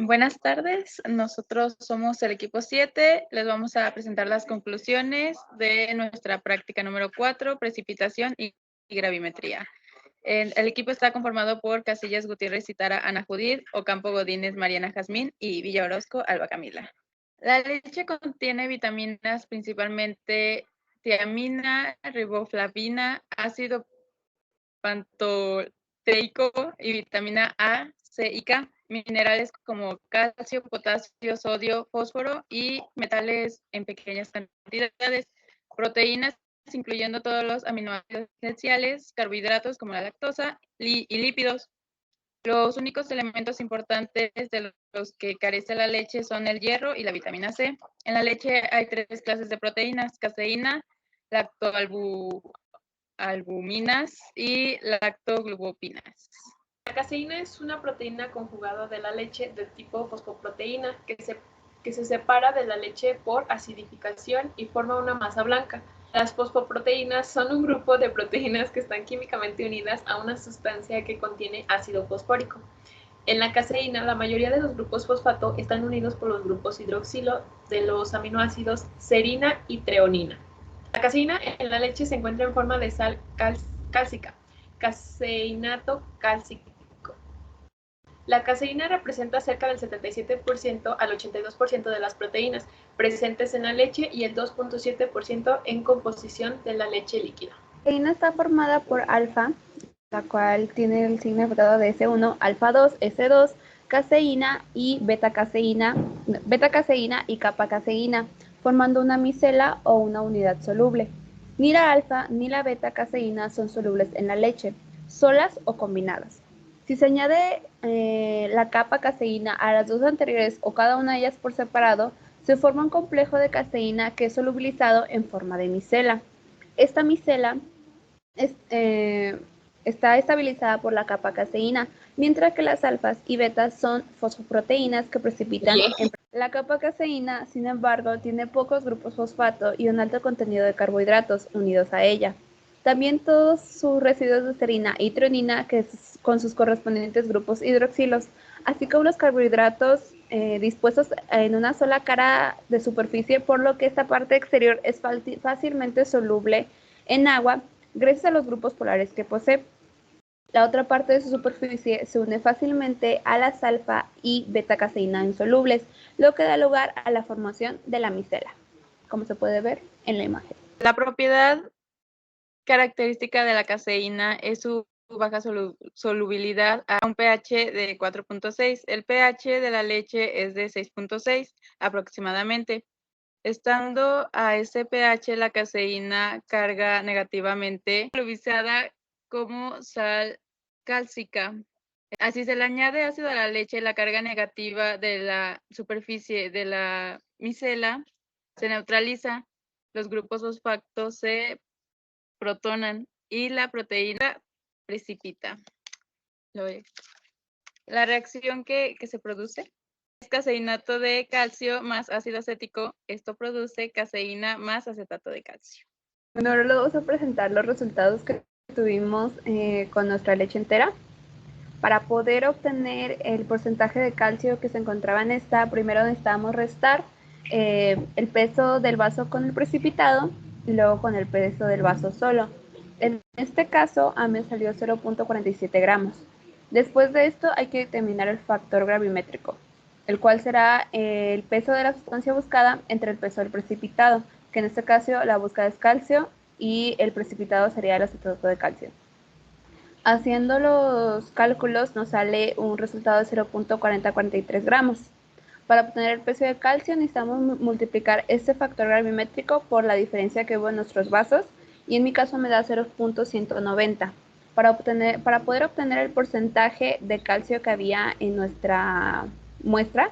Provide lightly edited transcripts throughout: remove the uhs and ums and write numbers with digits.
Buenas tardes, nosotros somos el equipo 7. Les vamos a presentar las conclusiones de nuestra práctica número 4, precipitación y gravimetría. El equipo está conformado por Casillas Gutiérrez Citara Ana Judith, Ocampo Godínez Mariana Jazmín y Villa Orozco Alba Camila. La leche contiene vitaminas, principalmente tiamina, riboflavina, ácido pantoteico y vitamina A, C y K, minerales como calcio, potasio, sodio, fósforo y metales en pequeñas cantidades, proteínas incluyendo todos los aminoácidos esenciales, carbohidratos como la lactosa y lípidos. Los únicos elementos importantes de los que carece la leche son el hierro y la vitamina C. En la leche hay 3 clases de proteínas: caseína, lactoalbuminas y lactoglucopinas. La caseína es una proteína conjugada de la leche de tipo fosfoproteína que se separa de la leche por acidificación y forma una masa blanca. Las fosfoproteínas son un grupo de proteínas que están químicamente unidas a una sustancia que contiene ácido fosfórico. En la caseína, la mayoría de los grupos fosfato están unidos por los grupos hidroxilo de los aminoácidos serina y treonina. La caseína en la leche se encuentra en forma de sal cálcica, caseinato cálcico. La caseína representa cerca del 77% al 82% de las proteínas presentes en la leche y el 2.7% en composición de la leche líquida. La caseína está formada por alfa, la cual tiene el significado de S1, alfa 2, S2, caseína y beta caseína y kappa caseína, formando una micela o una unidad soluble. Ni la alfa ni la beta caseína son solubles en la leche, solas o combinadas. Si se añade la kappa caseína a las dos anteriores o cada una de ellas por separado, se forma un complejo de caseína que es solubilizado en forma de micela. Esta micela está estabilizada por la kappa caseína, mientras que las alfas y betas son fosfoproteínas que precipitan en... La kappa caseína, sin embargo, tiene pocos grupos fosfato y un alto contenido de carbohidratos unidos a ella. También todos sus residuos de serina y treonina, con sus correspondientes grupos hidroxilos, así como los carbohidratos dispuestos en una sola cara de superficie, por lo que esta parte exterior es fácilmente soluble en agua gracias a los grupos polares que posee. La otra parte de su superficie se une fácilmente a las alfa y beta caseína insolubles, lo que da lugar a la formación de la micela, como se puede ver en la imagen. La propiedad característica de la caseína es su baja solubilidad a un pH de 4.6. El pH de la leche es de 6.6 aproximadamente. Estando a ese pH, la caseína carga negativamente solubilizada como sal cálcica. Así se le añade ácido a la leche, la carga negativa de la superficie de la micela se neutraliza, los grupos fosfato se protonan y la proteína precipita. La reacción que se produce es caseinato de calcio más ácido acético. Esto produce caseína más acetato de calcio. Bueno, ahora les vamos a presentar los resultados que tuvimos con nuestra leche entera. Para poder obtener el porcentaje de calcio que se encontraba en esta, primero necesitábamos restar el peso del vaso con el precipitado y luego con el peso del vaso solo. En este caso, a mí me salió 0.47 gramos. Después de esto hay que determinar el factor gravimétrico, el cual será el peso de la sustancia buscada entre el peso del precipitado, que en este caso la búsqueda es calcio y el precipitado sería el acetato de calcio. Haciendo los cálculos nos sale un resultado de 0.4043 gramos. Para obtener el peso de calcio necesitamos multiplicar este factor gravimétrico por la diferencia que hubo en nuestros vasos y en mi caso me da 0.190. Para poder obtener el porcentaje de calcio que había en nuestra muestra,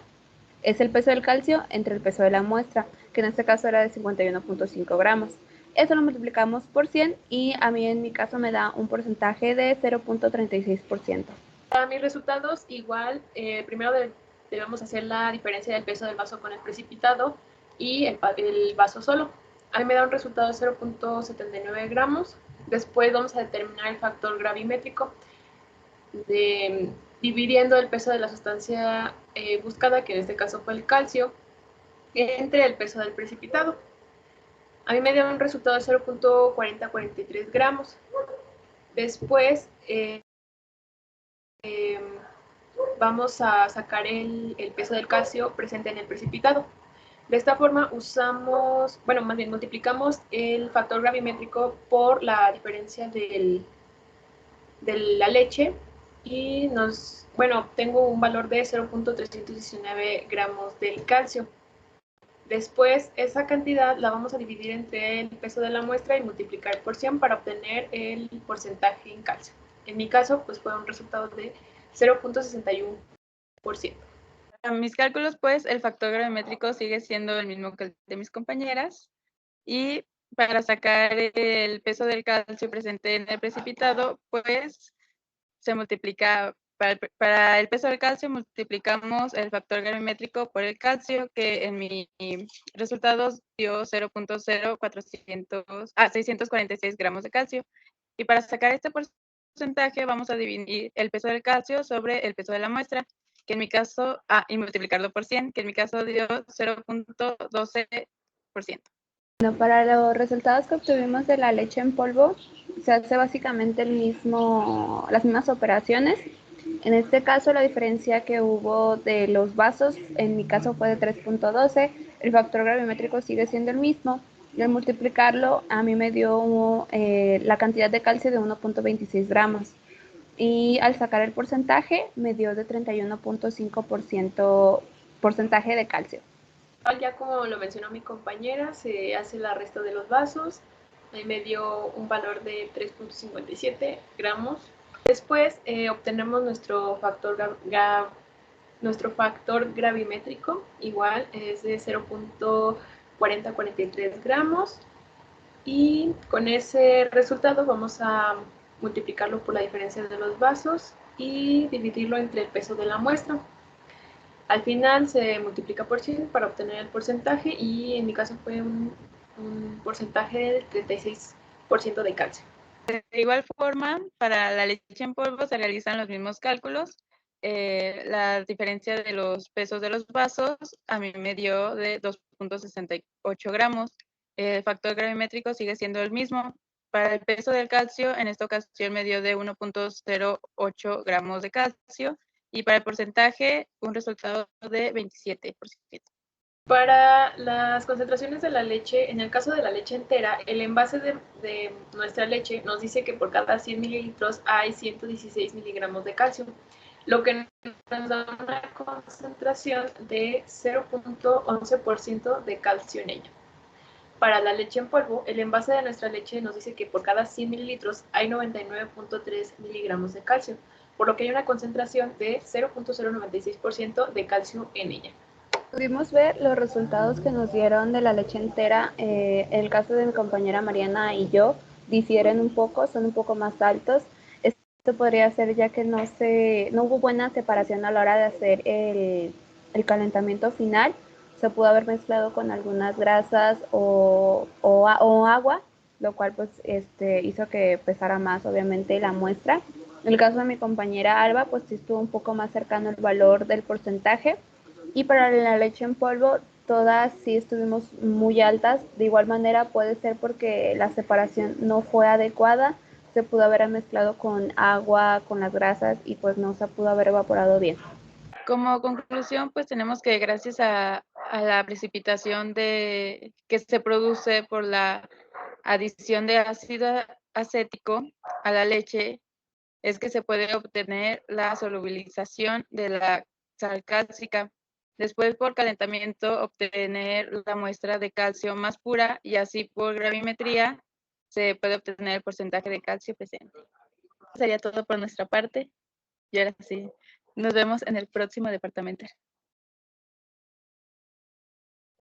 es el peso del calcio entre el peso de la muestra, que en este caso era de 51.5 gramos. Eso lo multiplicamos por 100 y a mí en mi caso me da un porcentaje de 0.36%. Para mis resultados, igual, primero debemos hacer la diferencia del peso del vaso con el precipitado y el vaso solo. A mí me da un resultado de 0.79 gramos. Después vamos a determinar el factor gravimétrico. dividiendo el peso de la sustancia buscada, que en este caso fue el calcio, entre el peso del precipitado. A mí me dio un resultado de 0.4043 gramos. Después vamos a sacar el peso del calcio presente en el precipitado. De esta forma multiplicamos el factor gravimétrico por la diferencia de la leche y obtengo un valor de 0.319 gramos del calcio. Después, esa cantidad la vamos a dividir entre el peso de la muestra y multiplicar por 100 para obtener el porcentaje en calcio. En mi caso, pues fue un resultado de 0.61%. Para mis cálculos, pues el factor gravimétrico sigue siendo el mismo que el de mis compañeras. Y para sacar el peso del calcio presente en el precipitado, pues se multiplica, para el peso del calcio multiplicamos el factor gravimétrico por el calcio, que en mis resultados dio 646 gramos de calcio. Y para sacar este porcentaje vamos a dividir el peso del calcio sobre el peso de la muestra, que en mi caso, y multiplicarlo por 100, que en mi caso dio 0.12%. Bueno, para los resultados que obtuvimos de la leche en polvo, se hace básicamente las mismas operaciones. En este caso, la diferencia que hubo de los vasos, en mi caso fue de 3.12, el factor gravimétrico sigue siendo el mismo, y al multiplicarlo, a mí me dio la cantidad de calcio de 1.26 gramos. Y al sacar el porcentaje, me dio de 31.5% porcentaje de calcio. Ya como lo mencionó mi compañera, se hace la resta de los vasos. Ahí me dio un valor de 3.57 gramos. Después obtenemos nuestro factor gravimétrico, igual es de 0.4043 gramos. Y con ese resultado vamos a multiplicarlo por la diferencia de los vasos y dividirlo entre el peso de la muestra. Al final se multiplica por 100 para obtener el porcentaje y en mi caso fue un porcentaje del 36% de calcio. De igual forma, para la leche en polvo se realizan los mismos cálculos. La diferencia de los pesos de los vasos a mí me dio de 2.68 gramos. El factor gravimétrico sigue siendo el mismo. Para el peso del calcio, en esta ocasión me dio de 1.08 gramos de calcio. Y para el porcentaje, un resultado de 27%. Para las concentraciones de la leche, en el caso de la leche entera, el envase de nuestra leche nos dice que por cada 100 mililitros hay 116 miligramos de calcio, lo que nos da una concentración de 0.11% de calcio en ella. Para la leche en polvo, el envase de nuestra leche nos dice que por cada 100 mililitros hay 99.3 miligramos de calcio, por lo que hay una concentración de 0.096% de calcio en ella. Pudimos ver los resultados que nos dieron de la leche entera. El caso de mi compañera Mariana y yo difieren un poco, son un poco más altos. Esto podría ser ya que no hubo buena separación a la hora de hacer el calentamiento final. Se pudo haber mezclado con algunas grasas o agua, lo cual pues hizo que pesara más obviamente la muestra. En el caso de mi compañera Alba, pues sí estuvo un poco más cercano el valor del porcentaje. Y para la leche en polvo, todas sí estuvimos muy altas. De igual manera puede ser porque la separación no fue adecuada. Se pudo haber mezclado con agua, con las grasas y pues no se pudo haber evaporado bien. Como conclusión, pues tenemos que gracias a la precipitación que se produce por la adición de ácido acético a la leche, es que se puede obtener la solubilización de la sal cálcica. Después, por calentamiento, obtener la muestra de calcio más pura y así por gravimetría se puede obtener el porcentaje de calcio presente. Sería todo por nuestra parte y ahora sí, nos vemos en el próximo departamento.